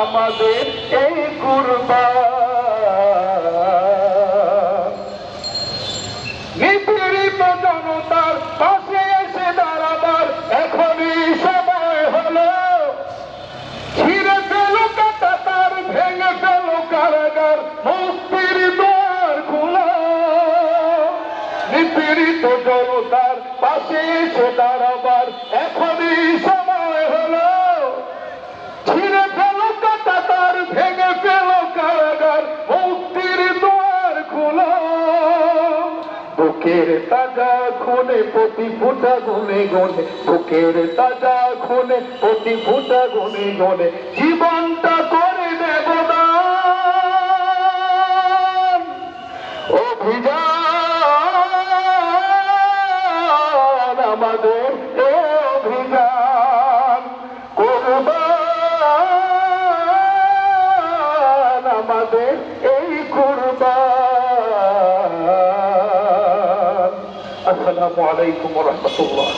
আমাদের এই কুরবান। নিপীড়িত জনতার পাশে এসে দাঁড়াবার এখনই সময় হলো। ছিঁড়ে ফেল কাঁটাতার, ভেঙে ফেল কারাগার, মুক্তির দ্বার খোলা। নিপীড়িত জনতার পাশে এসে দাঁড়াবার এখনই সময় হলো। ছিঁড়ে ফেল কাঁটাতার, ভেঙে ফেল কারাগার, মুক্তির দ্বার খোলা। বুকের তাজা খুনে প্রতি ফুটা গুনে গনে, বুকের তাজা খুনে প্রতি ফুটা গুনে গনে জীবনটা করে দেব দান। অভিযান আমাদের অভিযান, কুরবান আমাদের এই কুরবান। আসসালামু আলাইকুম ওয়া রাহমাতুল্লাহ।